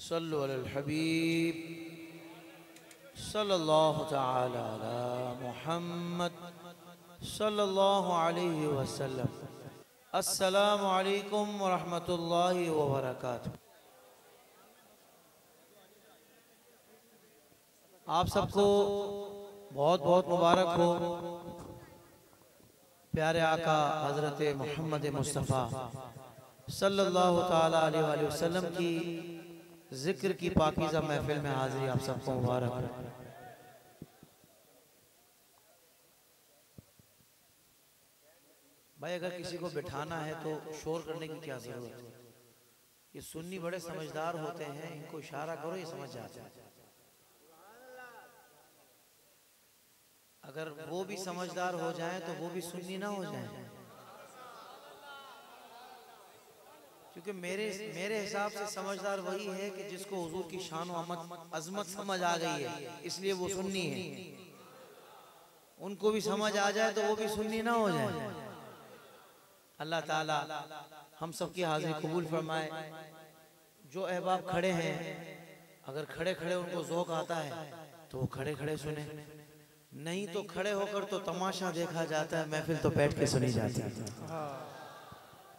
सल्लु अलल हबीब सल्लल्लाहु तआला अला मुहम्मद सल्लल्लाहु अलैहि वसल्लम। अस्सलामु अलैकुम व रहमतुल्लाहि व बरकातुहू। आप सबको बहुत बहुत मुबारक हो। प्यारे आका हजरत मोहम्मद मुस्तफ़ा सल्लल्लाहु ताला अलैहि वसल्लम की जिक्र की पाकीज़ा महफिल में हाजिरी आप सबको मुबारक हो। भाई अगर किसी को बिठाना है तो शोर करने की क्या जरूरत है। ये सुन्नी बड़े समझदार होते हैं, इनको इशारा करो ये समझ जाते हैं। अगर वो भी समझदार हो जाएं तो वो भी सुन्नी ना हो जाएं। क्योंकि मेरे हिसाब से समझदार वही है कि जिसको हुजूर की शान और अजमत समझ आ गई है, इसलिए वो सुन्नी है। उनको भी समझ आ जाए तो वो भी सुन्नी ना हो जाए। अल्लाह ताला हम सबकी हाजिरी कबूल फरमाए। जो अहबाब खड़े हैं, अगर खड़े खड़े उनको ज़ौक़ आता है तो वो खड़े खड़े सुने, नहीं तो खड़े होकर तो तमाशा देखा जाता है, महफिल तो बैठ के सुनी जाती है।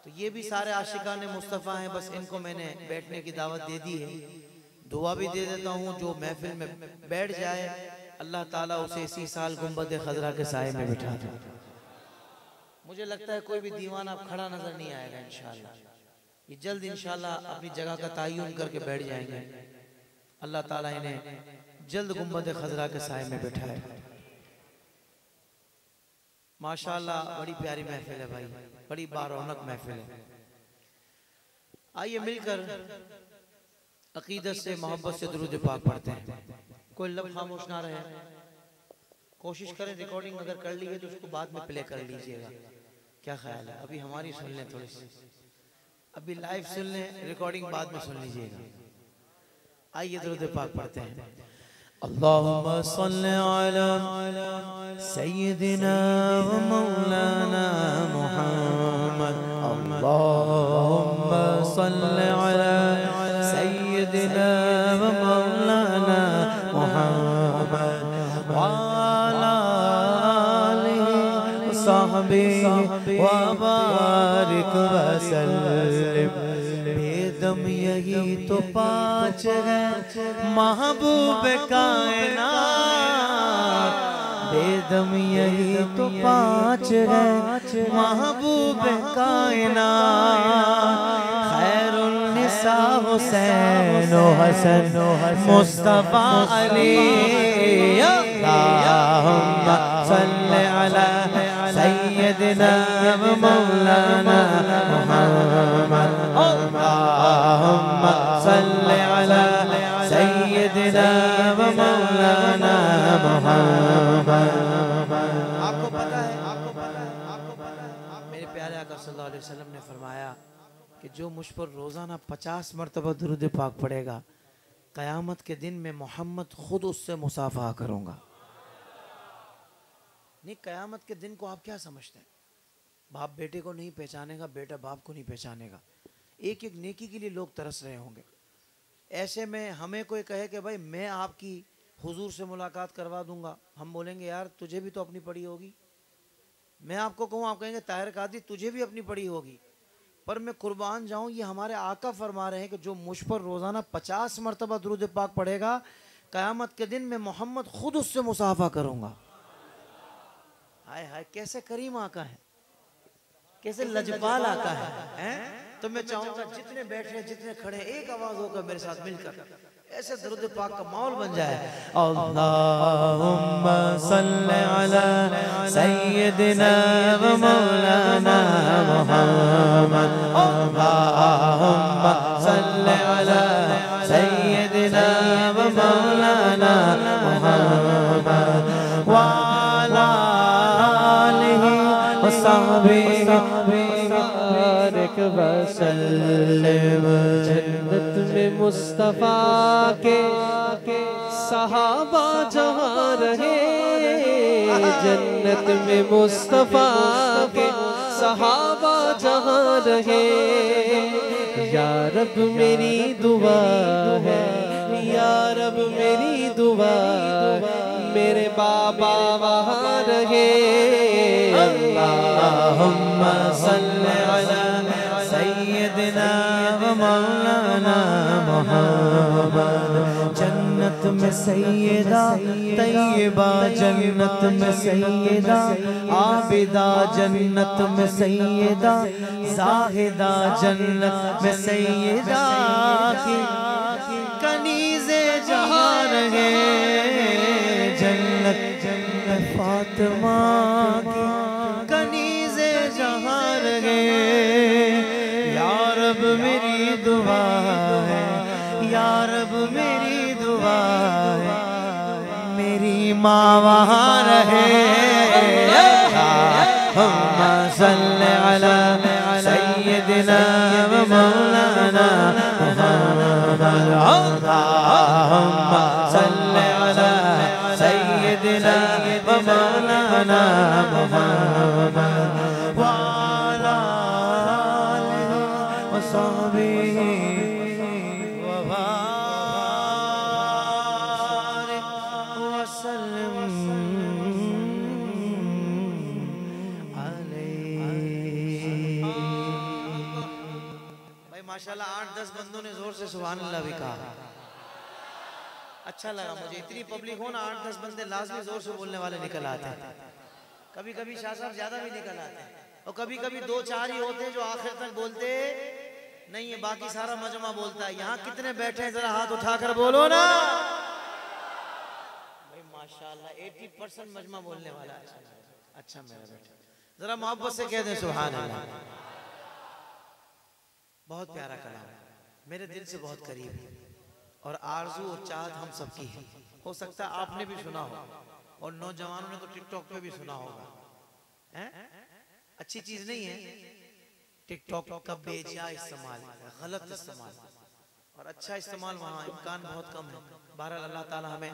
तो ये भी सारे आशिकाने मुस्तफ़ा हैं, बस इनको मैंने बैठने की दावत दे दी है। दुआ भी दे देता हूँ, जो महफिल में बैठ जाए अल्लाह ताला उसे इसी साल गुंबद खजरा के साए में बिठा दे। मुझे लगता है कोई भी दीवाना अब खड़ा नजर नहीं आएगा इंशाअल्लाह। ये जल्द इंशाअल्लाह अपनी जगह का तयन करके बैठ जाएंगे। अल्लाह ताला इन्हें जल्द गुंबद खजरा के साए में बिठाए। माशाअल्लाह बड़ी प्यारी महफिल है भाई, बड़ी बारौनक महफिल है। आइए मिलकर अकीदत से मोहब्बत से दुरूद पाक पढ़ते हैं। कोई लफ्ज़ खामोश ना रहे। कोशिश करें रिकॉर्डिंग अगर कर ली है तो उसको बाद में प्ले कर लीजिएगा। क्या ख्याल है? अभी हमारी सुन लें थोड़ी सी, अभी लाइव सुन लें, रिकॉर्डिंग बाद में सुन लीजिएगा। आइए दुरूद पाक पढ़ते हैं। अल्लाहुम्मा सल्ली अला सय्यिदिना व मौलाना मुहम्मद। अल्लाहुम्मा सल्ली अला सय्यिदिना व मौलाना मुहम्मद व अला आलिहि व सहबिहि व बारिक व सल्लिम। बेदम यही तो पाँच है महबूब कायनात, बेदम यही तो पाँच है महबूब कायनात। खैरुन निसा हुसैन व हसन मुस्तफा अली। अल्लाहुम्मा सल्ली अला सय्यिदिना व मौलाना मुहम्मद। अल्लाहुम्मा सल्ली अला सय्यिदिना व मौलाना मुहम्मद। आपको पता है मेरे प्यारे आका सल्लल्लाहु अलैहि वसल्लम ने फरमाया कि जो मुझ पर रोजाना 50 मरतबा दुरूद पाक पढ़ेगा, क़यामत के दिन में मोहम्मद खुद उससे मुसाफा करूंगा। नहीं, क़यामत के दिन को आप क्या समझते हैं? बाप बेटे को नहीं पहचानेगा, बेटा बाप को नहीं पहचानेगा। एक एक नेकी के लिए लोग तरस रहे होंगे। ऐसे में हमें कोई कहे कि भाई मैं आपकी हुजूर से मुलाकात करवा दूंगा, हम बोलेंगे यार तुझे भी तो अपनी पड़ी होगी। मैं आपको कहूँ, आप कहेंगे ताहिर कादरी तुझे भी अपनी पड़ी होगी। पर मैं कुर्बान जाऊँ, ये हमारे आका फरमा रहे हैं कि जो मुझ पर रोज़ाना 50 मरतबा दुरूद पाक पढ़ेगा, क़यामत के दिन मैं मोहम्मद खुद उससे मुसाफा करूँगा। हाय हाय, कैसे करीम आका है, कैसे लजपाल आका है। तो मैं चाहूँगा जितने बैठे जितने खड़े एक आवाज़ होकर मेरे साथ मिलकर ऐसे दुरूद पाक का माहौल बन जाए। अल्लाहुम्मा सल्ली अला सय्यिदिना व मौलाना मुहम्मद। अल्लाहुम्मा सल्ली अला सय्यिदिना व मौलाना मुहम्मद व अला आलिहि व सहबिहि व सल्लिम। जन्नत में मुस्तफा के सहाबा जहाँ रहे, जन्नत में मुस्तफा के सहाबा जहाँ रहे। या रब मेरी दुआ है बाबा वहाँ रहे। अल्लाहुम्मा सल्ली अला सय्यदिना व मौलाना मुहम्मद। जन्नत में सैयदा तैयबा, जन्नत में सैयदा आबिदा, जन्नत में सैयदा जाहिदा, जन्नत में सैयदा की कनीज़े जहाँ रहे। जन्नत जन्नत फातिमा की कनीज़े जहाँ रहे। या रब मेरी दुआ है, या रब मेरी दुआ है, मेरी माँ वहाँ रहे। अल्लाहुम्मा सल्ली अला सय्यदिना व मौलाना मुहम्मद। अल्लाहुम्मा सल्ली अला सय्यदिना व मौलाना मुहम्मद व अला आलिहि व सहबिहि व बारिक व सल्लिम अलैहि। भाई माशाल्लाह 8-10 बंदों ने जोर से सुभान अल्लाह भी कहा। अच्छा लगा मुझे। इतनी पब्लिक हो ना, 8-10 बंदे लाजमी जोर से बोलने वाले निकल आते हैं। कभी कभी शाह साहब ज्यादा भी निकल आते हैं, और कभी कभी 2-4 ही होते हैं जो आखिर तक बोलते नहीं है, बाकी सारा मजमा बोलता है। यहाँ कितने बैठे हैं, जरा हाथ उठाकर बोलो ना भाई। माशाल्लाह 80% मजमा बोलने वाला है। अच्छा मेरा बेटा, जरा मोहब्बत से कह दें सुभान अल्लाह। बहुत प्यारा कलाम, मेरे दिल से बहुत करीब है, और आरजू और चाहत हम सबकी है। हो सकता है आपने भी सुना हो, और नौजवानों ने तो टिकटॉक पे भी सुना होगा। अच्छी चीज नहीं है टिकटॉक का बेजा इस्तेमाल, गलत इस्तेमाल, और अच्छा इस्तेमाल वहाँ इम्कान बहुत कम है। बहरहाल अल्लाह ताला हमें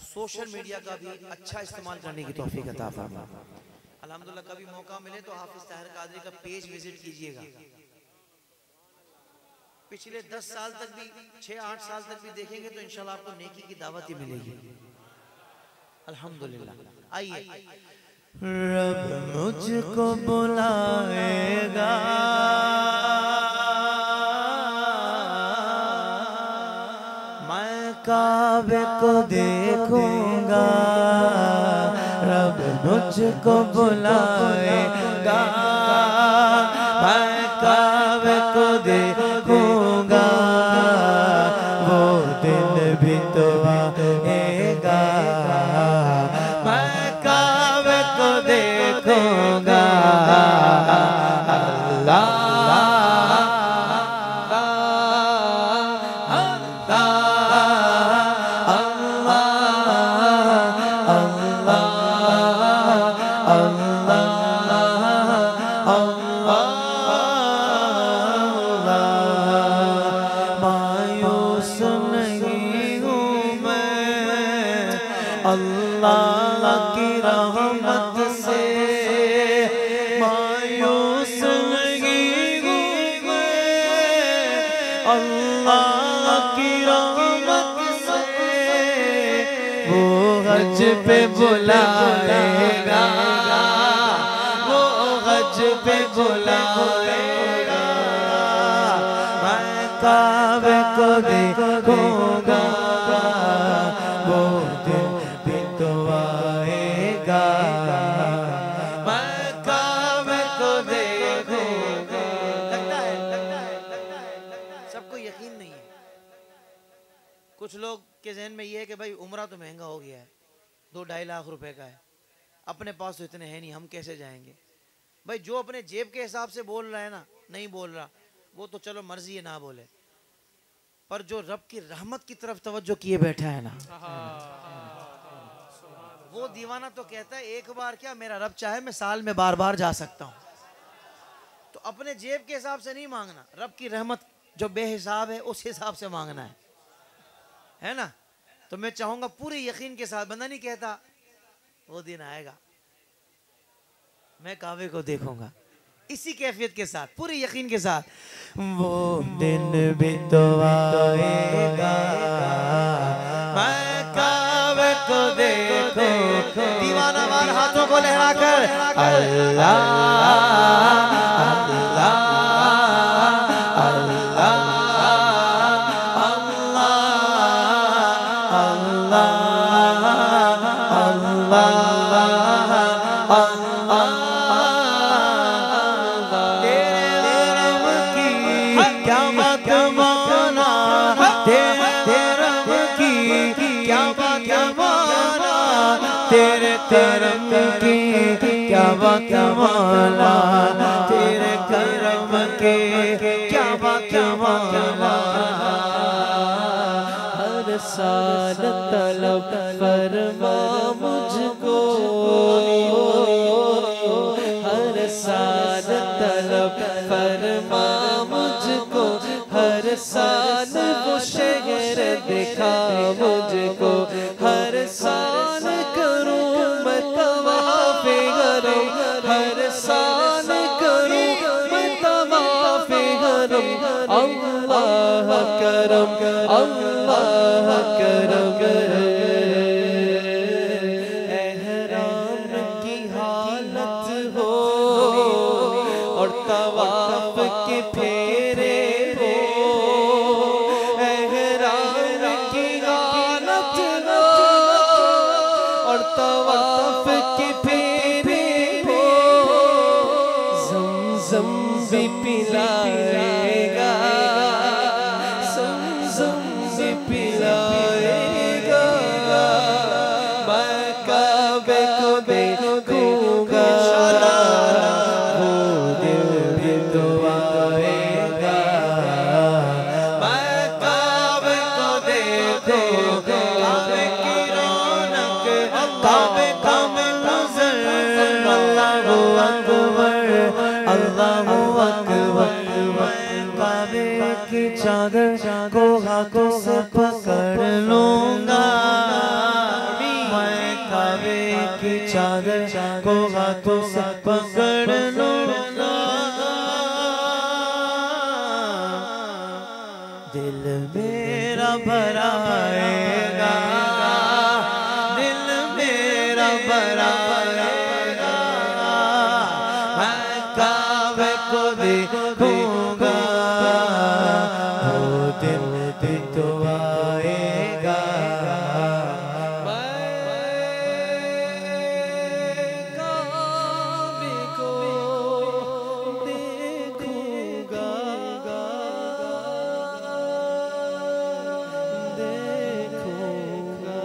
सोशल मीडिया का भी अच्छा इस्तेमाल करने की तौफीक अता फरमाए। अल्हम्दुलिल्लाह कभी मौका मिले तो हाफिज ताहिर कादरी का पेज विजिट कीजिएगा। पिछले 10 साल तक भी, 6-8 साल तक भी देखेंगे तो इंशाल्लाह आपको नेकी की दावत ही मिलेगी। अल्हम्दुलिल्लाह। आइए। रब मुझको बुलाएगा, मैं काबे को देखूंगा। रब मुझको बुलाएगा, मैं काबे को देखूंगा। वो दिन भी तो आएगा, मैं काबे को देखूंगा। अल्लाह अल्लाह की रहमत से मायूस नहीं हूँ मैं। अल्लाह की रहमत से वो हज पे बुलाएगा, वो हज पे बुलाएगा। मैं काबे को देखूंगा, वो दिन भी तो आएगा। मैं काबे को देखूंगा। लगता है सबको यकीन नहीं है। कुछ लोग के जहन में ये है कि भाई उम्रा तो महंगा हो गया है, 2-2.5 लाख रुपए का है, अपने पास तो इतने हैं नहीं, हम कैसे जाएंगे। भाई जो अपने जेब के हिसाब से बोल रहा है ना, नहीं बोल रहा, वो तो चलो मर्जी है ना बोले, पर जो रब की रहमत की तरफ तवज्जो किए बैठा है ना, वो दीवाना तो कहता है एक बार क्या, मेरा रब चाहे मैं साल में बार बार जा सकता हूँ। तो अपने जेब के हिसाब से नहीं मांगना, रब की रहमत जो बेहिसाब है उस हिसाब से मांगना है ना। तो मैं चाहूंगा पूरे यकीन के साथ, बंदा नहीं कहता वो दिन आएगा मैं काबे को देखूंगा, इसी कैफियत के साथ पूरे यकीन के साथ, वो दिन भी तो आएगा मैं काबे को देखूंगा। हाथों लहराकर अल्लाह अल्लाह तेरे करम की क्या बात मौला, तेरे करम के क्या बात मौला। हर साल तलब फरमा मुझको, हर साल तलब फरमा मुझको, हर साल वो शहर दिखा मुझको, हर साल करूं मैं तवाफ़े हरम, हर साल करूं मैं तवाफ़े हरम। अल्लाह करम अल्लाह करम, एहराम की हालत हो और तवाफ़ के फेरे हो, एहराम की हालत हो और तवाफ़ के फेरे हो। ज़मज़म भी पिलाएगा, ज़मज़म भी पिलाएगा, मैं काबे को देखूंगा, वो दिल भी तो आएगा, मैं काबे को देखूंगा, काबे की रौनक काबे काबे गुज़र। अल्लाहु अकबर अल्लाहु अकबर, काबे की चादर को हाथों से पकड़ लूंगा, मैं काबे की चादर को हाथों से पकड़ लूंगा। दिल मेरा भराएगा, दिल मेरा भराएगा, मैं काबे को देखूंगा, वो दिन भी तो आएगा, मैं काबे को देखूंगा, देखूंगा।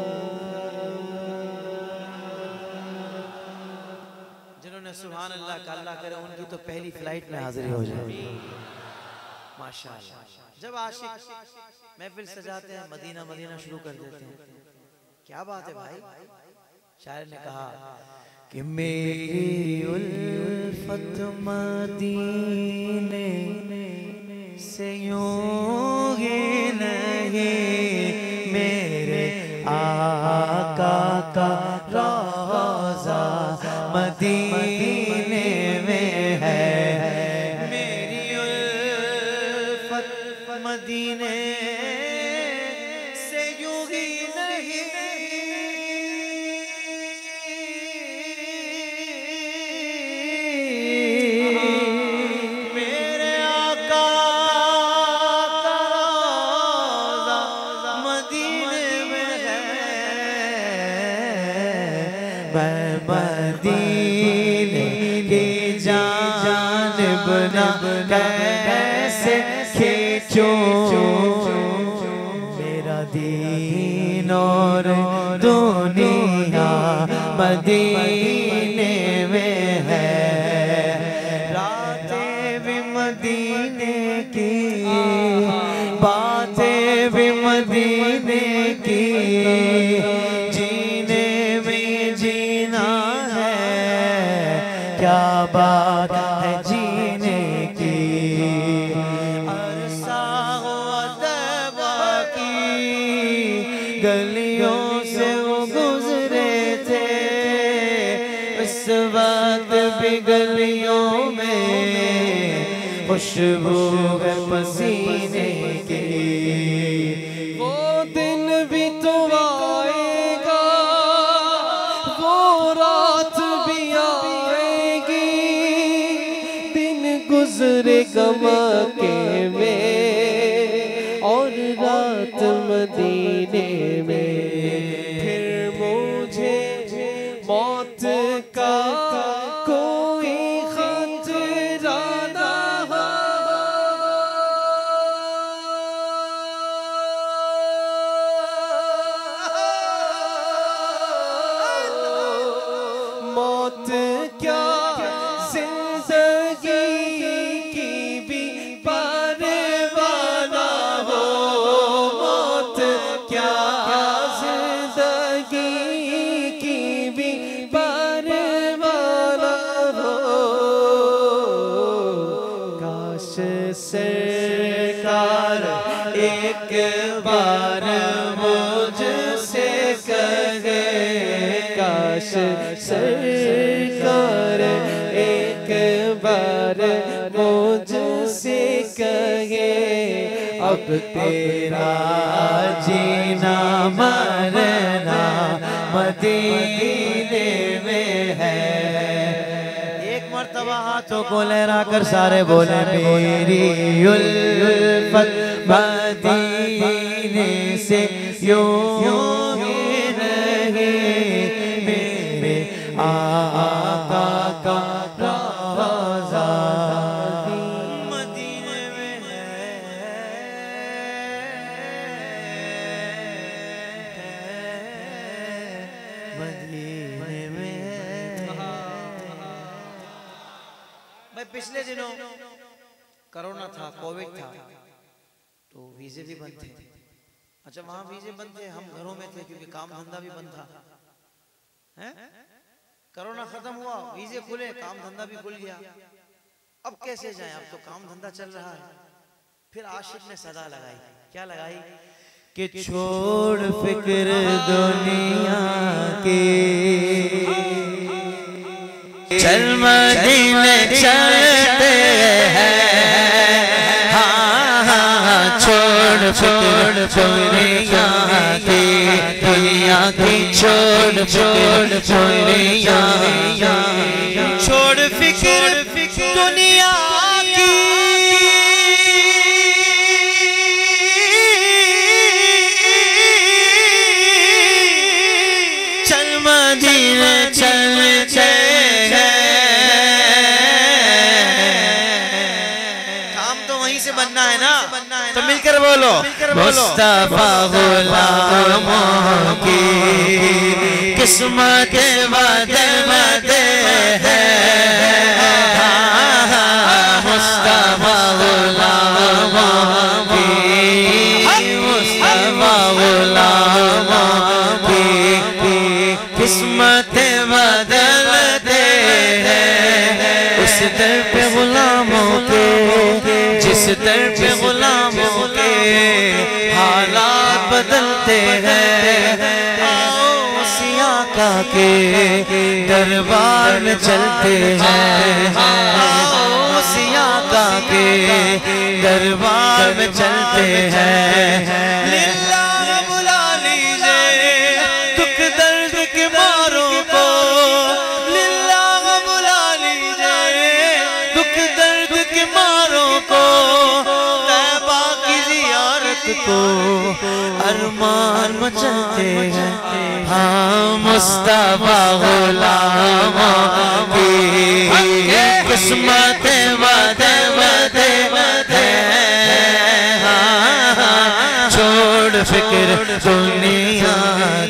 जिन्होंने सुभान अल्लाह का अल्लाह करे उनकी तो पहली फ्लाइट में हाजिरी हो जाए माशाअल्लाह। जब आशिक महफिल सजाते हैं मदीना मदीना शुरू कर देते हैं, क्या बात है भाई। शायर ने कहा कि मेरी उल्फत मदीने से यूं ही नहीं, मेरे आका का रोज़ा मदीने में है, मेरी उल्फत मदीने से यूं ही नहीं, मेरे आका का रोज़ा मदीने में है, मैं मदीने की जानिब ना कैसे खींचूं, मेरा दीन और दुनिया मदीने में है, रातें भी मदीने की, बातें भी मदीने की, जीने में जीना है, क्या बात है जीने की। अरसा हुआ तैबा की गलियों से वो गुजरे थे, इस वक्त भी गलियों में खुशबू है पसीने की। वो दिन भी तो आएगा, वो रात भी रात मदीने में, फिर मुझे मौत का कोई खतरा ना हो। मौत क्या सरकार एक बार मुझसे कहे, काश सरकार एक बार मुझसे कहे, अब तेरा जीना मरना मदीने में है। एक मर्तबा हाथों को लहरा कर सारे बोले मेरी उल्फत मदीने से यूं ही रहे, मेरे आका का रोज़ा मदीने में है, मदीने में है। भाई पिछले दिनों कोरोना था, कोविड था, तो वीजे भी बंद थे। अच्छा वहां वीजे बंद थे, हम घरों में थे क्योंकि काम धंधा भी बंद था। हैं? कोरोना खत्म हुआ, वीजे खुले, काम धंधा भी खुल गया। अब कैसे जाएं? अब तो काम धंधा चल रहा है। फिर आशिक ने सदा लगाई, क्या लगाई कि छोड़ फिक्र दुनिया की, चल मदीने चलते हैं। हाँ, छोड़ फिक्र दुनिया की, दुनिया की छोड़ दुनिया, छोड़ फिक्र दुनिया की, चल मदीने चलते हैं। काम तो वहीं से बनना है ना, तो मिलकर बोलो मुस्तफा गुलामों की किस्मत बदलते हैं। मुस्तफा गुलामों की, मुस्तफा गुलामों की किस्मत बदलते हैं। उस दर पे गुलामों के, जिस दर पे गुलामों के हालात बदलते हैं। आओ उसी आका के दरबार में चलते हैं। आओ उसी आका के दरबार में चलते हैं। लिल्लाह बुला लीजिए दुख दर्द के मारों को, लिल्लाह बुला लीजिए दुख दर्द के मारों को, तैबा की ज़ियारत को अरमान मचलते हैं। हाँ मुस्तफा गुलामों की किस्मत बदलते हैं। हाँ, छोड़ फिक्र दुनिया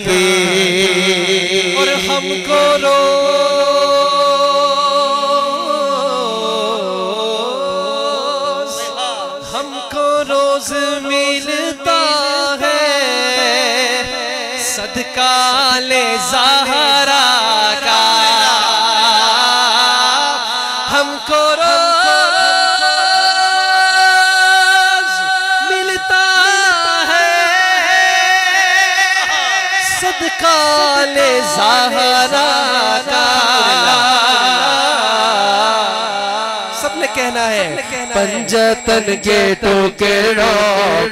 की, और हमको रोज मिलता है सदका ले ज़हरा का, हमको रोज मिलता है सदका ले ज़हरा का। सबने कहना है पंजतन के टुकड़ों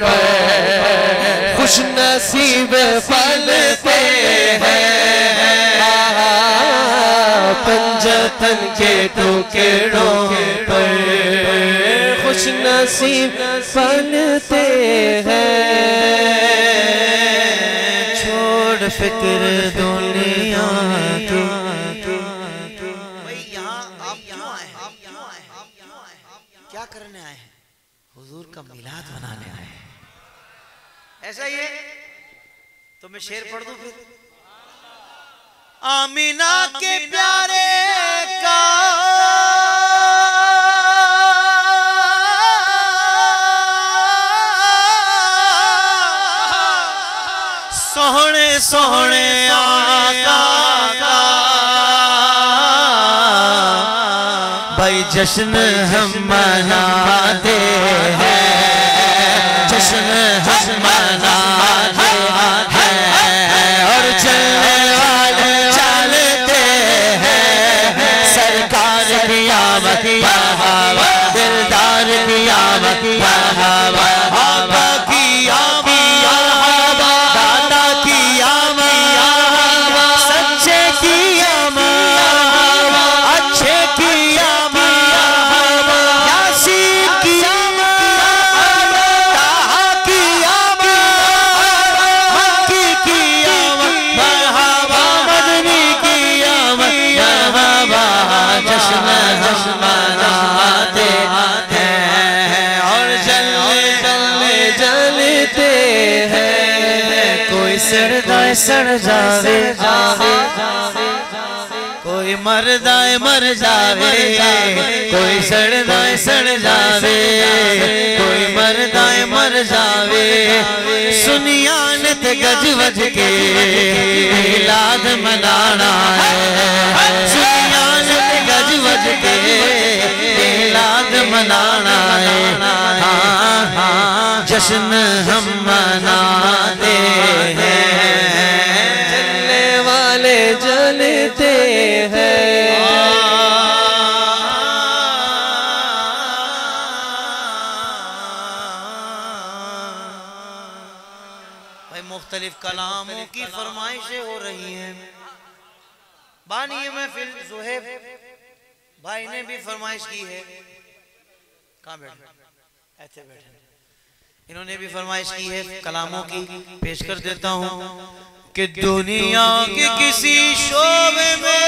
पर खुश नसीब फलते हैं। पंजतन के टुकड़ों पर खुश नसीब बनते हैं। छोड़ फिक्र दुनिया की। भाई यहाँ आप क्यों आए हैं? क्या करने आए हैं? हुजूर का मिलाद मनाने आए हैं। ऐसा ही है तो मैं शेर पढ़ दूं फिर। आमीना के प्यारे का सोहने सोहने आका का भाई जश्न हम मनाते हैं, जश्न हम मनाते हैं और चलने वाले चलते हैं। सरकार की आमद मरहबा, दिलदार की आमद मरहबा, आका की आमद मरहबा, दादा की आमद, सच्चे की आमद, अच्छे की आमद, यासीन की आमद, ताहा की आमद, मक्की की आमद मरहबा, मदनी की आमद मरहबा। जश्न हम मनाते हैं और जलने जलने जलते हैं। कोई सड़दाए सड़ जावे, कोई मरदाए मर जावे, कोई सड़दाए सड़ जावे, कोई मरदाए मर जावे। सुनिया नित गज वज के मिलाद मनाना है, सुनिया नित गज वज के मिलाद मनाना है। हाँ हाँ जश्न हम मनाते हैं, जलने वाले जलते हैं। भाई मुख्तलिफ कलामों की फरमाइशें हो रही हैं। बानी महफिल ज़ुहैब भाई ने भी फरमाइश की है। कहाँ बैठे? ऐसे बैठे। इन्होंने भी फरमाइश की है, कलामों की पेश कर देता हूँ कि दुनिया के किसी शोबे में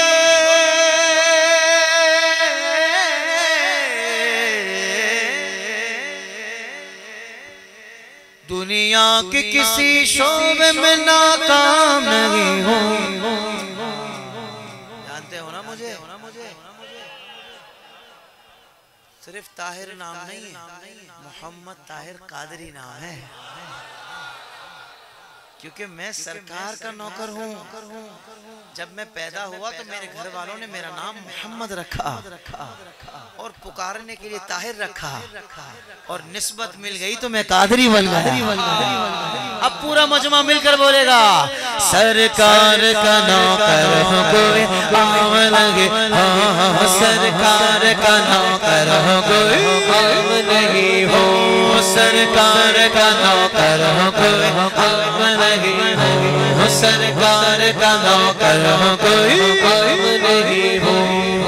दुनिया के किसी शोबे में नाकाम नहीं हो। जानते हो ना मुझे? सिर्फ ताहिर नाम नहीं है, मोहम्मद ताहिर कादरी नाम है। क्योंकि मैं सरकार का नौकर हूँ। जब मैं पैदा हुआ तो मेरे घर वालों ने मेरा नाम मोहम्मद रखा और पुकारने के लिए ताहिर रखा और निस्बत मिल गई तो मैं कादरी बन गया। अब पूरा मजमा मिलकर बोलेगा, सरकार का नौकर हो कोई आम लगे, हाँ सरकार का नौकर हो कोई आम नहीं हो, सरकार का नौकर हो कोई आम नहीं हो, सरकार का नौकर हो कोई आम नहीं हो।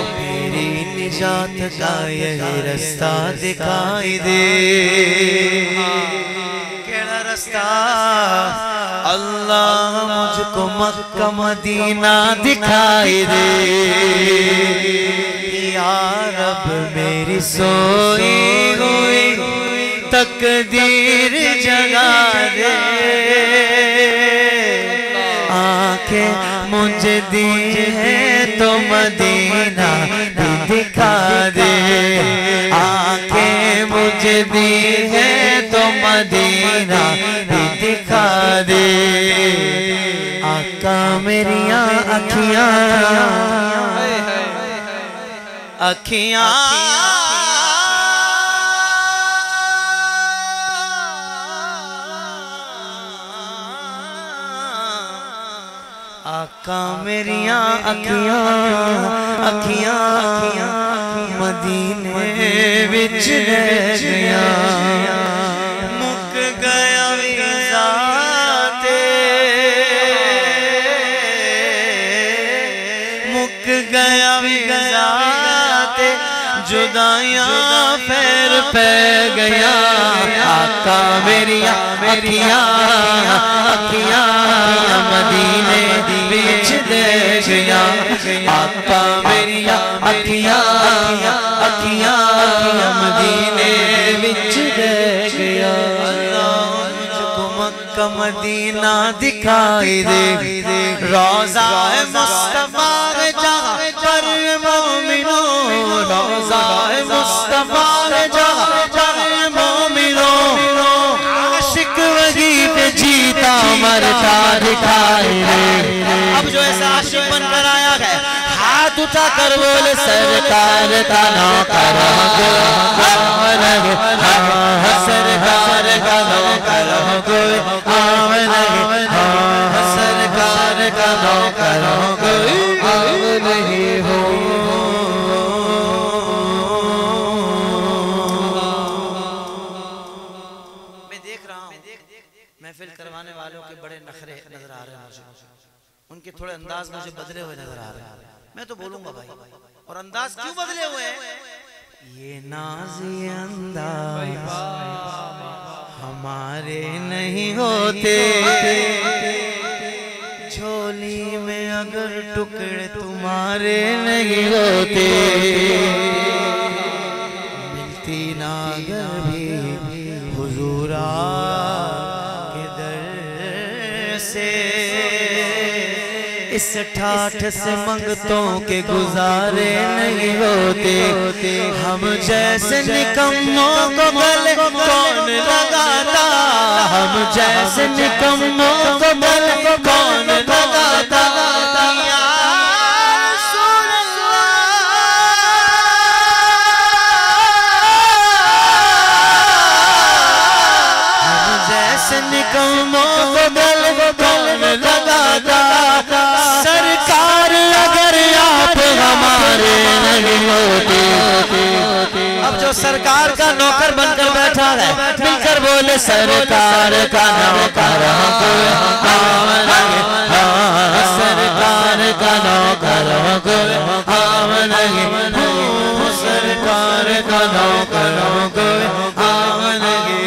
मेरी निजात का यही रास्ता दिखाई दे, केड़ा रास्ता? अल्लाह मुझको मक्का मदीना दिखाई दे, या रब मेरी सोई हुई तकदीर जगा दे, आंखें मुझे दी है तो मदीना भी दिखा दे, आंखें मुझे दी है तो मदीना भी दिखा दे। आका मेरिया अखियां अखियां आका मेरिया अखियां अखियां मदीने विच रह गया, मुक गया वीज़ा ते, मुक गया वीज़ा ते, जो जुदाइयां पैर पे गया आका मेरी अखियां अखियां मदीने बीच दे गया आका मेरी अखियां अखियां मदीने बीच दे गया। मक्का मदीना दिखाई दे रोज़ा है मुस्तफा जहाँ पर मोमिनो रोज़ा है मुस्तफा जहाँ पर मोमिनो आशिक वही पे जीता मरता दिखाई दे। अब जो ऐसा आशिक बनकर आया है हाथ उठा कर बोले सरकार का नौकर सरकार का नौकर सरकार का नौकर नहीं हो। मैं देख रहा हूँ महफिल करवाने वालों के बड़े नखरे नजर आ रहे हैं मुझे, उनके थोड़े अंदाज मुझे बदले हुए नजर आ रहे हैं। मैं तो बोलूंगा भाई, और अंदाज क्यों बदले हुए हैं? ये नाज़ी अंदाज हमारे नहीं होते, झोली में अगर टुकड़े तुम्हारे नहीं होते, मिलती ना अगर भी हुजूर के दर से, इस ठाठ से मंगतों के गुजारे नहीं होते। हम जैसे निकम्मों को गले कौन लगाता, हम जैसे निकम्मों को गले कौन लगाता। हम जैसे निकम्मों को गले कौन लगाता। सरकार अगर आप हमारे नहीं होते, अब जो सरकार का नौकर बनकर बैठा है मिलकर बोले सरकार का नौकर सरकार का नौकर हम नहीं, सरकार का नौकर हम नहीं।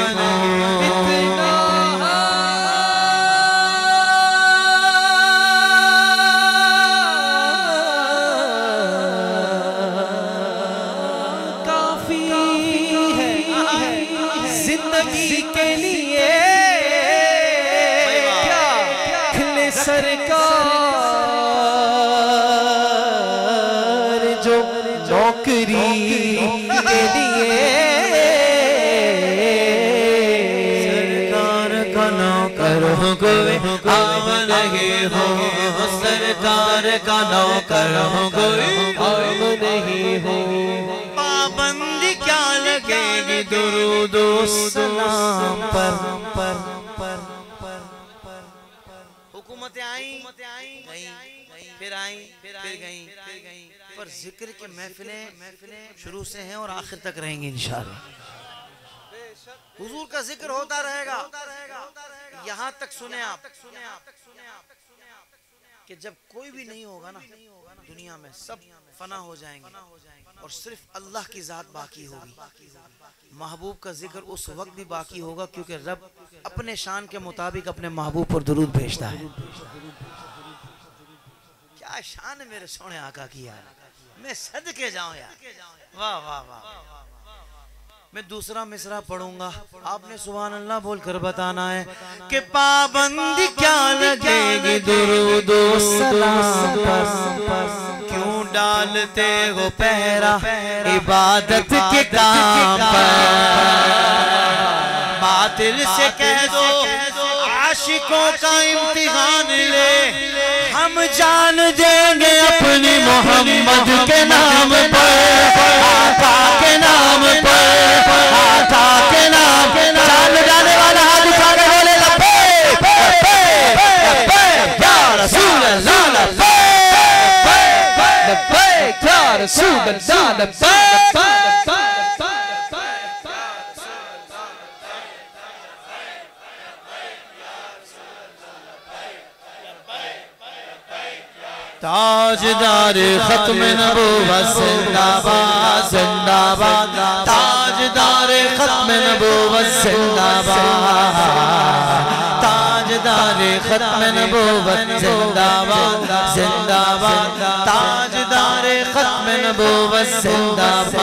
जिंदगी के लिए खिले सरकार जो नौकरी के लिए सरकार का नौकर हो गए हम नहीं हो, सरकार का नौकर हो गए हम नहीं हो। पाबंदी क्या लगेगी दुरूद सलाम पर हुकूमतें आई गई, फिर आई फिर गई, पर जिक्र के महफिलें शुरू से हैं और आखिर तक रहेंगी इंशाअल्लाह। हुजूर का जिक्र होता रहेगा। यहाँ तक सुने आप कि जब कोई भी नहीं होगा ना दुनिया में, सब फना हो जाएंगे और सिर्फ अल्लाह की जात बाकी होगी। महबूब का जिक्र उस वक्त भी बाकी होगा क्योंकि रब अपने शान के मुताबिक अपने महबूब पर दुरूद भेजता है। क्या शान है मेरे सोने आका की यार, मैं सदके जाऊं यार, वाह वाह वाह। मैं दूसरा मिसरा पढ़ूंगा, आपने सुभान अल्लाह बोलकर बताना है कि पाबंदी क्या लगेगी दुरूद सलाम पर, क्यों डालते हो पहरा इबादत के काम पर। बातिल से कह दो आशिकों का इम्तिहान ले, हम जान देंगे अपने मोहम्मद के नाम पर, आका के नाम पर, आका के नाम। जान जाने वाला हाथ उठा के बोले लब्बैक लब्बैक लब्बैक या रसूल अल्लाह, लब्बैक लब्बैक या रसूल अल्लाह, लब्बैक। ताजदार खत्म नबूवत जिंदाबाद जिंदाबाद, ताजदार खत्म नबूवत जिंदाबाद, ताजदार खत्म नबूवत जिंदाबाद जिंदाबाद, ताजदार खत्म नबूवत जिंदाबाद।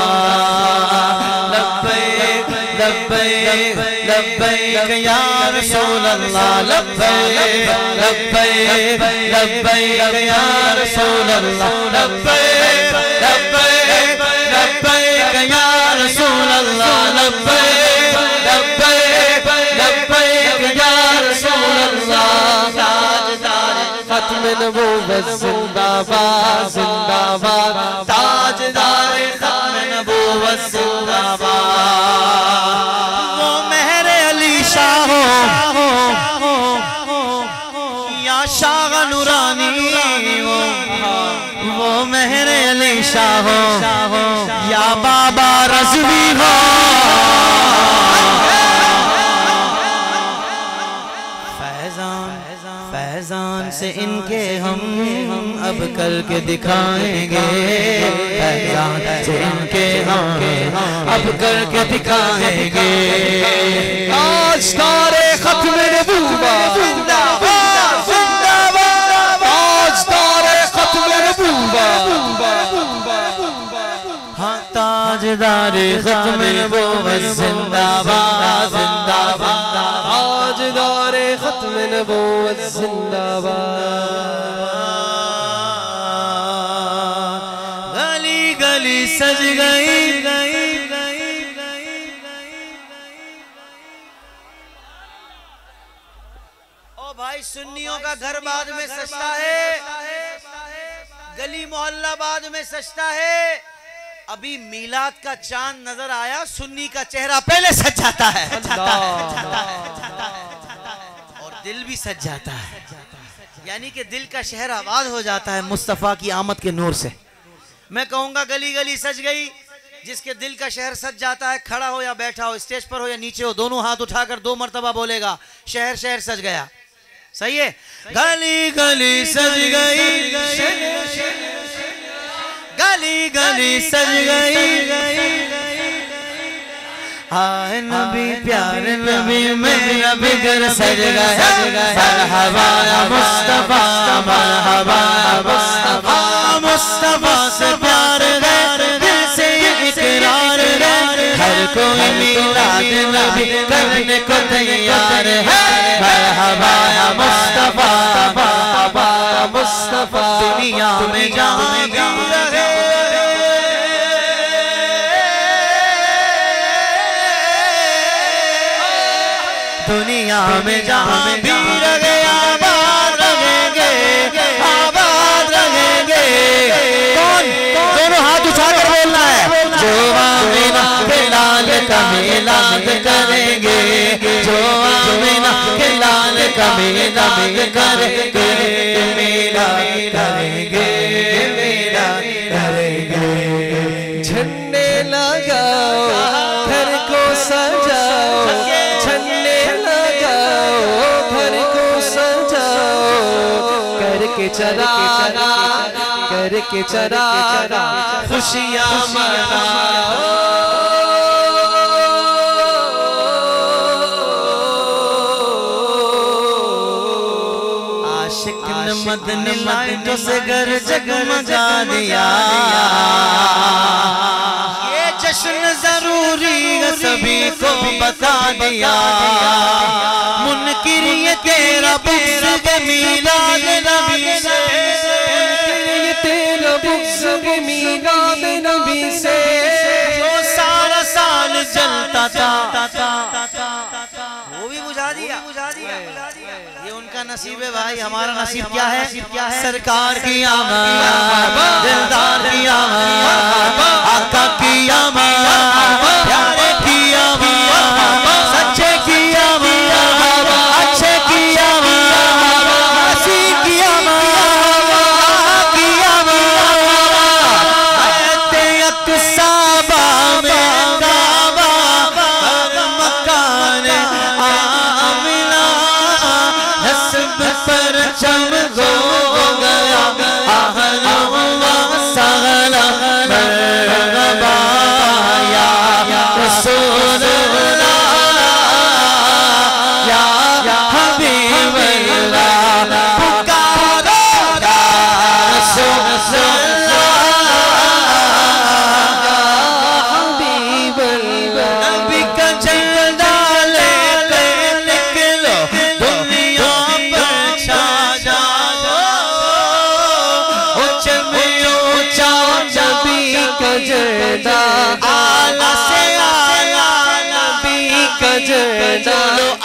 लब्बैक लब्बैक लब्बैक या रसूल अल्लाह, लब्बैक लब्बैक लब्बैक या रसूल अल्लाह, लब्बैक लब्बैक लब्बैक या रसूल अल्लाह, लब्बैक लब्बैक लब्बैक या रसूल अल्लाह। ताजदार खत्म नबूवत जिंदाबाद जिंदाबाद, ताजदार खत्म नबूवत जिंदाबाद। वो मेहर अली शाह या शाह नूरानी, वो मेहर अली शाह या बाबा रज़वी हो। फैजान से इनके हम अब करके दिखाएंगे, फैजान से इनके हम अब करके दिखाएंगे। आज तारे खत्म नबूवत जिंदाबाद जिंदाबाद, आज तारे खत्म नबूवत, हाँ ताजदार खत्म नबूवत जिंदाबाद जिंदाबाद, ताजदार खत्म नबूवत जिंदाबाद। गली गली सज गई ओ भाई, सुन्नियों का घर बाद में सजता है, गली मोहल्ला बाद में सजता है। अभी मीलाद का चांद नजर आया, सुन्नी का चेहरा पहले सज जाता है और दिल भी सज जाता है, यानी कि दिल का शहर आबाद हो जाता है मुस्तफ़ा की आमद के नूर से। मैं कहूंगा गली गली सज गई, जिसके दिल का शहर सज जाता है, खड़ा हो या बैठा हो, स्टेज पर हो या नीचे हो, दोनों हाथ उठाकर 2 मरतबा बोलेगा, शहर शहर सज गया। सही है। गली गली सज गई, गली गली सज गई, हाय नबी प्यारे नबी मेरा बिगर सज गया। मरहबा या मुस्तफा, मरहबा या मुस्तफा, मुस्तफा से प्यार है, दिल से इकरार है, हर कोई मीलाद नबी करने को तैयार है। मरहबा या मुस्तफा, मरहबा या मुस्तफा, दुनिया में जहां भी रहे, दुनिया में जहां भी रहे, आबाद रहेंगे, आबाद रहेंगे। कौन? दोनों हाथ उठाकर बोलना है। जो आमीना के लाल का मिलाद करेंगे, जो आमीना के लाल का मिलाद करेंगे, मिलाद करेंगे, मिलाद करेंगे। झंडे लगाओ, घर को सजाओ, झंडे लगाओ, घर को सजाओ, करके चराना, करके चराना, खुशियां मनाओ। आशिक ने मदनी लाइटों से घर जगमगा दिया, ये जश्न जरूरी है सभी को बता दिया। मुनकिर ये तेरा बुग़्ज़ के मीलाद नबी से, ये तेरा बुग़्ज़ के मीलाद नबी से, जो सारा साल जलता था वो भी बुझा दिया, बुझा दिया। ये उनका नसीब है भाई, हमारा नसीब क्या है? सरकार की आमद, दिलदार की आमद, आका की आमद, प्यारे की आमद, सच्चे की आमद, अच्छे की आमद, हसी की आमद, की आमद, अक़सा में काबा, मकान आमिना, नस्ब पर चम हो गया,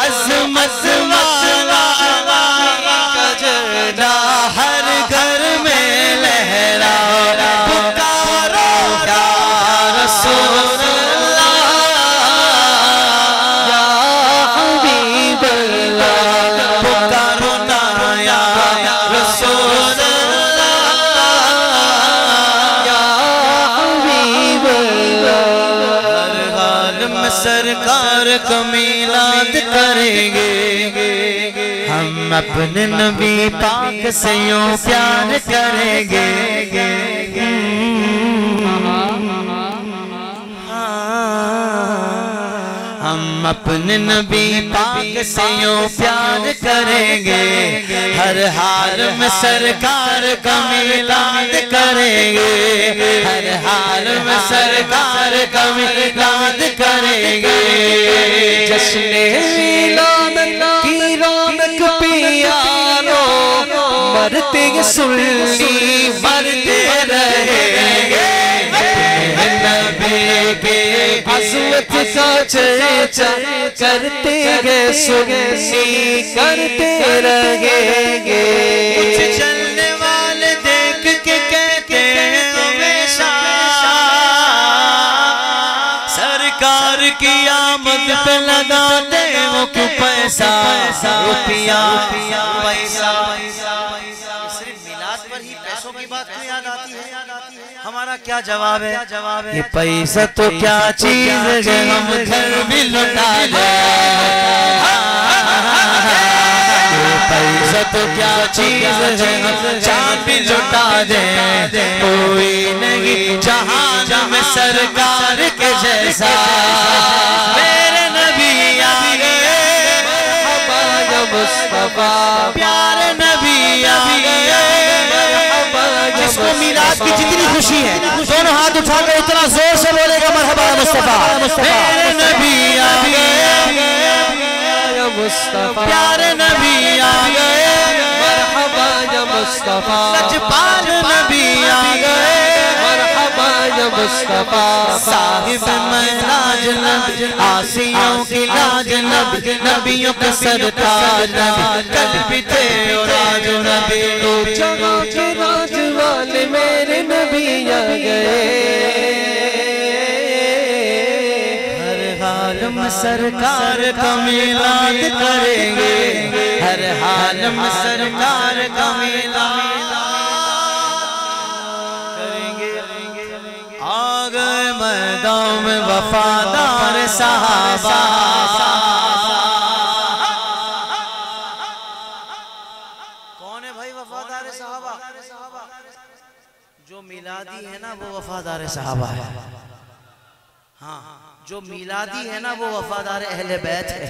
अज़मत वाला कजरा हर घर में लहरा पुकारो या रसूल अल्लाह या हबीब अल्लाह पुकारो ना या रसूल अल्लाह या हबीब अल्लाह। हर हाल में सरकार को मिलाद करेंगे हम अपने नबी पाक से यूं प्यार करेंगे। हम अपने नबी पाक से यूं प्यार करेंगे हर हाल में सरकार का मिलाद करेंगे हर हाल में सरकार का मिलाद करेंगे। जश्न मिलाद की रौनक पियानो मरते सुल्ली मरते रहेंगे नबी के अज़मत का चर्चा करते गए सुन्नी करते रहेंगे। कुछ चलने वाले देख के कहते हैं हमेशा सरकार की आमद पे लगाते वो क्यों पैसा रुपया पैसा। सिर्फ मिलाद पर ही पैसों की बात क्यों याद आती है? हमारा क्या जवाब है? ये पैसा तो क्या चीज है हम घर भी लुटा दें। ये पैसा तो क्या चीज है हम जान भी लुटा दें। कोई नहीं जहान में सरकार के जैसा मेरे नबी आ गए हमारा मुस्तफा प्यारे नबी आ गए। जिसको मिलाद की जितनी खुशी है दोनों हाथ उठाकर इतना जोर से बोलेगा मरहबा मुस्तफा मेरे नबी आ गए मुस्तफा प्यारे नबी आ गए मरहबा या मुस्तफा लजपाल नबी आ गए मरहबा या मुस्तफा साहिब महराज नबी आसियों की लाज नबी नबियों का सरताज नबी कल भी थे और आज नबी तो जगह के राज वाले मेरे नबी आ गए। हर हाल में सरकार का मिलाद करेंगे हर हाल में सरकार का मिलाद करेंगे। आ गए मैदान में वफादार सहाबा कौन है भाई वफादार सहाबा? जो मिलादी है ना वो वफादार सहाबा है। हाँ जो मिलादी है ना वो वफादार अहले बैत है।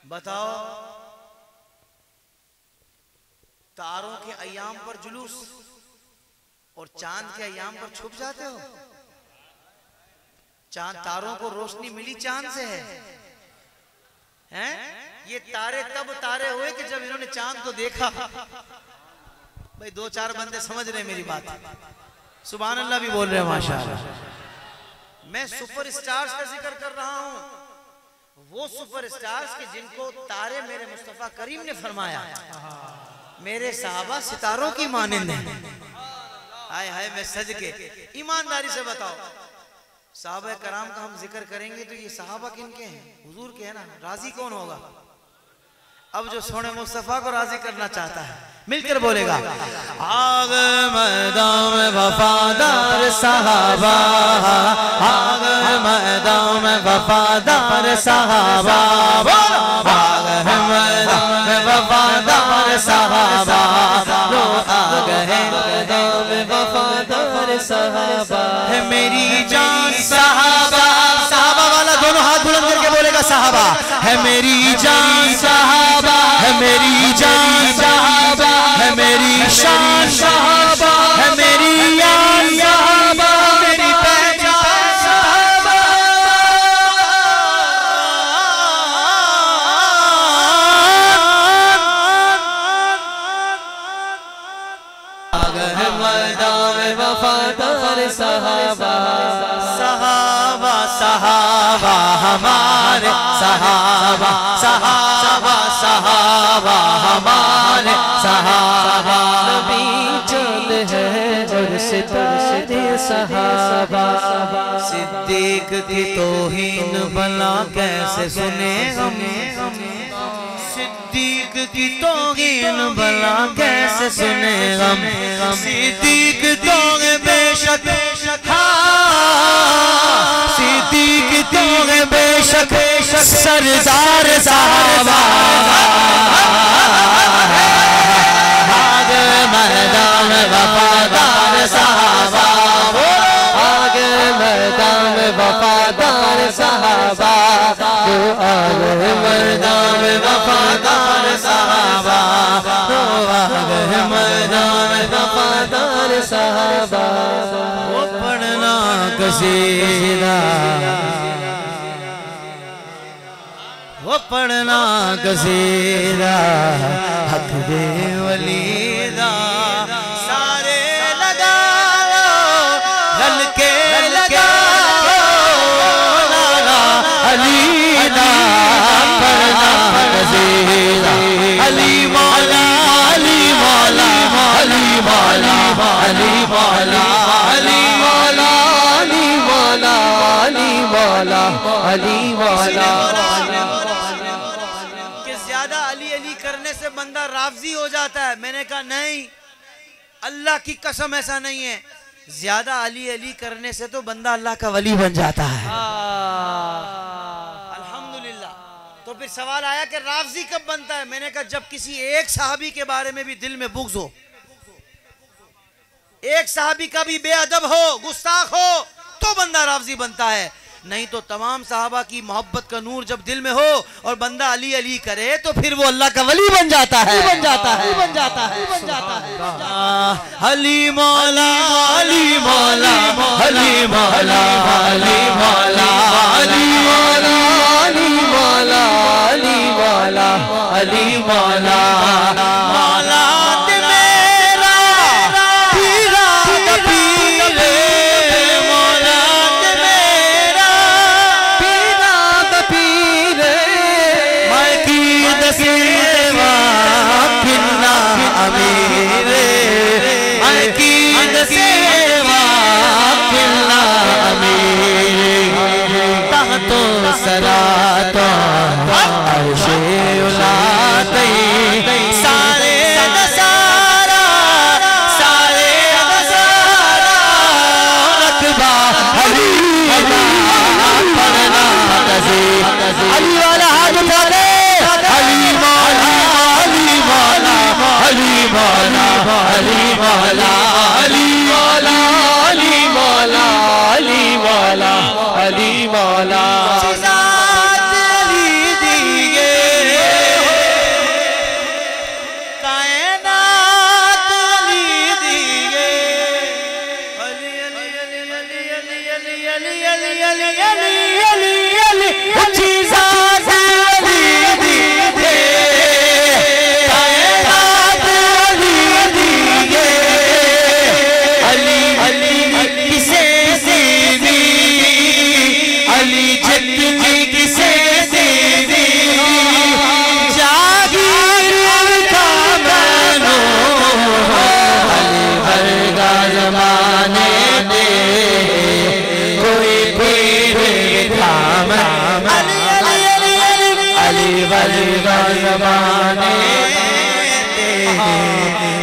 बताओ तारों के अयाम पर जुलूस और चांद के अयाम पर छुप जाते हो। चांद तारों को रोशनी मिली चांद से है हैं? ये तारे तब तारे हुए कि जब इन्होंने चांद को देखा। भाई दो चार बंदे समझ रहे मेरी बात सुभान अल्लाह भी बोल रहे हैं माशाअल्लाह। मैं सुपर स्टार्स का जिक्र कर रहा हूं वो सुपर स्टार्स के जिनको तारे मेरे मुस्तफा करीम ने फरमाया मेरे सहाबा सितारों की मानिंद हैं। हाय हाय मैं सज के ईमानदारी से बताओ सहाबा कराम का हम जिक्र करेंगे तो ये सहाबा किनके हैं? हुजूर के है ना। राजी कौन होगा? अब जो सोने मुस्तफा को राजी करना चाहता है मिलकर बोलेगा आग मैदान में वफादार सहाबा आग मैदान में वफादार सहाबा आग मैदान में वफादार सहाबा लो आ गए मैदान में वफादार सहाबा है मेरी जान सहाबा। सहाबा वाला दोनों हाथ बुलंद करके बोलेगा सहाबा है मेरी जान सहाबा है मेरी जान सहाबा है मेरी शान सहाबा है मेरी यान सहाबा मेरी पहचान सहाबा। अगर मैदान में वफादार सहाबा सहाबा सहाबा हमारे सहाबा सहाबा। सिद्दीक की तौहीन भला कैसे सुने हम, सिद्दीक की तौहीन भला कैसे सुने हम। सिद्दीक तो बेशक सिद्दीक तो बेशक सरदार सहाबा। आगे मैदान में वफादार सहाबा, आगे मैदान में वफादार सहाबा, आगे मैदान में वफादार सहाबा, आगे मैदान में वफादार सहाबा। वो पढ़ना कसीदा, वो पढ़ना कसीदा हक दे वलीदा। सारे लगा लो हल्के लगा अली दा पढ़ना कसीदा। अली मौला अली मौला अली मौला अली मौला अली मौला अली मौला अली मौला अली मौला। करने से बंदा राफ़ज़ी हो जाता है। मैंने कहा नहीं, अल्लाह की कसम ऐसा नहीं है। ज्यादा अली अली करने से तो बंदा अल्लाह का वली बन जाता है। अल्हम्दुलिल्लाह। तो फिर सवाल आया कि राफ़ज़ी कब बनता है। मैंने कहा जब किसी एक सहाबी के बारे में भी दिल में बुग़्ज़ हो, एक सहाबी का भी बेअदब हो, गुस्ताख हो, तो बंदा राफ़ज़ी बनता है। नहीं तो तमाम सहाबा की मोहब्बत का नूर जब दिल में हो और बंदा अली अली करे तो फिर वो अल्लाह का वली बन जाता है, बन जाता है, बन जाता है, बन जाता है। अली मौला अली मौला अली मौला अली मौला अली मौला अली मौला अली मौला अली मौला मौला मेरा पीरा पीरे मौला मेरा पीरा पीरे मैं की दसेवा किन्ना अमीरे मैं की दसेवा किन्ना अमीरे तातो सरा तो अर्शे उलाते सारे नसारा सारे नसारा रकबा अली पढ़ना कसी अली वाला हाथ उठा ले। अली मौला अली मौला अली मौला अली मौला अली मौला अली मौला अली मौला अली मौला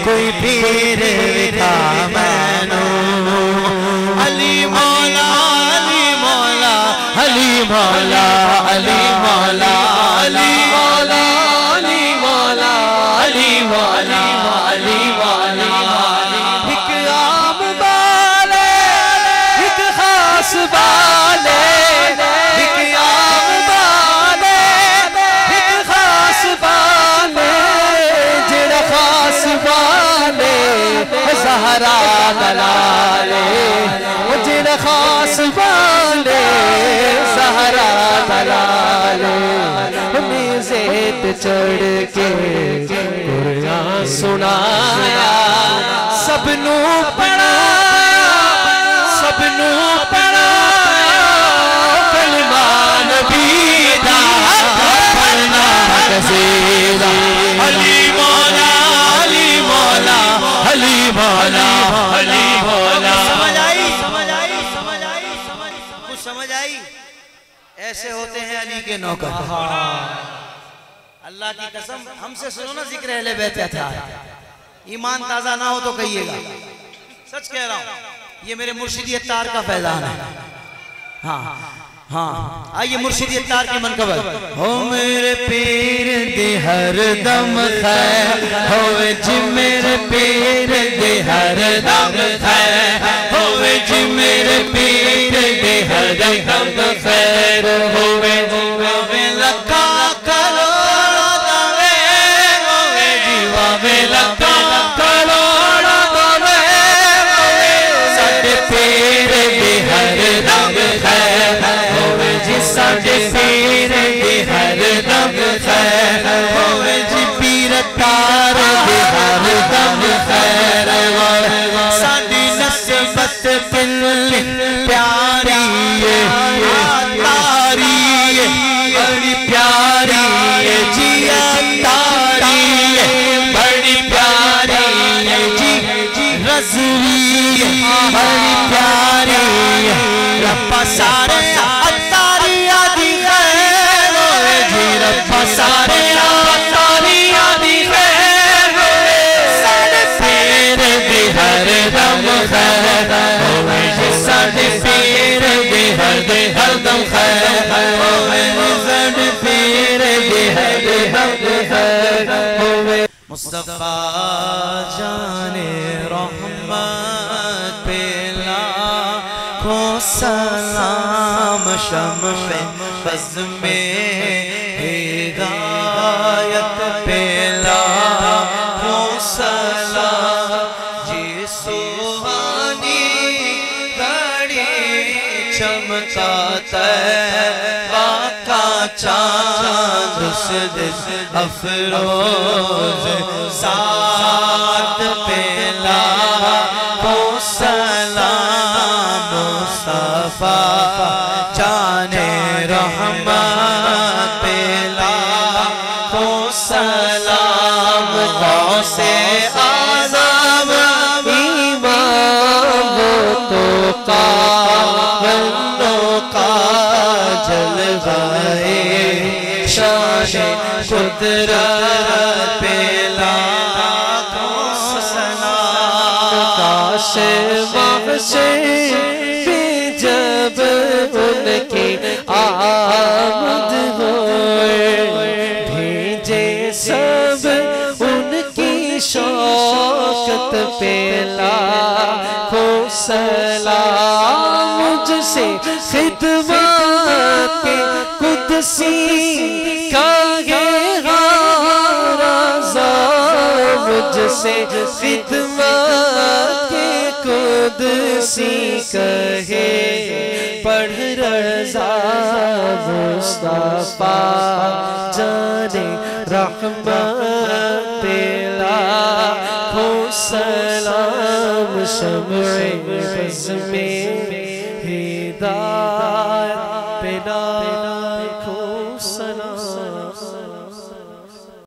कोई पीर लिखा मैनू अली मौला अली मौला अली मौला अली मौला अली मौला अली मौला अली मौला अली मौला। एक आम बाले एक खास बाले एक आम बाले एक खास बाले जेड़ा खास बाले ज़हरा दलाले जेड़ा खास बाले ज़हरा दलाले। मेज़ेत चढ़ के कुरान सुनाया सबनू पढ़ाया सबनू पढ़ाया कलमा नबी दा पढ़ना कसीदा। अली मौला अली मौला अली मौला अली मौला। समझ आई ऐसे होते हैं अली के नौकर। अल्लाह की कसम, हमसे सुनो ना जिक्र अहले बैत था। ईमान ताजा ना हो तो कहिएगा, सच कह रहा हूँ। ये मेरे मुर्शिद अत्तार का फैजान है। हाँ हाँ, आइए मुर्शिद अत्तार की मनकबत। हो मेरे पीर दे हर दम खैर, होवे जी मेरे पीर दे हर दम खैर, होवे जी मेरे पीर दे हर दम खैर, होवे लखा करोड़ दवे, होवे जीवा में लखा करोड़ दवे, साडे पीर दे हर दम खैर, साडे पीर दे हर दम खैर, होवे जी पीर तार दे हर दम खैर, साडी नस्बत बिल प्यारी है, तारी है बड़ी प्यारी है जी, तारी है बड़ी प्यारी है जी, रज़वी है बड़ी प्यारी है, रब्बा सारे सारे तारी आदि खैर, साडे पीर दे हर दम खैर, होवे जी साडे पीर दे हर दम खैर, होवे साडे पीर दे हर दम खैर, होवे मुस्तफा जाने रहमत पे लाखों सलाम, शम्मे बज़ में हिदायत पे लाखों सलाम, जी सुहानी घड़ी चमकाता का चांद, अफरोज साथ पे लाखों सलाम, मुस्तफा जाने रहमत पे लाखों सलाम, गौसे आज़म इमाम तो कामलों का जलवाए, शान कुदरत पे लाखों सलाम, काशे महशे पे जब उनकी आमद होए, भेजे सब उनकी शौकत पे लाखों सलाम, मुझसे खिदमत के कुदसी का ये राज़ा, मुझसे खिदमत के कुदसी कहे, पढ़ रज़ा मुस्तफा जाने रहमत पे लाखों सलाम, शम्मे बज़ में हिदायत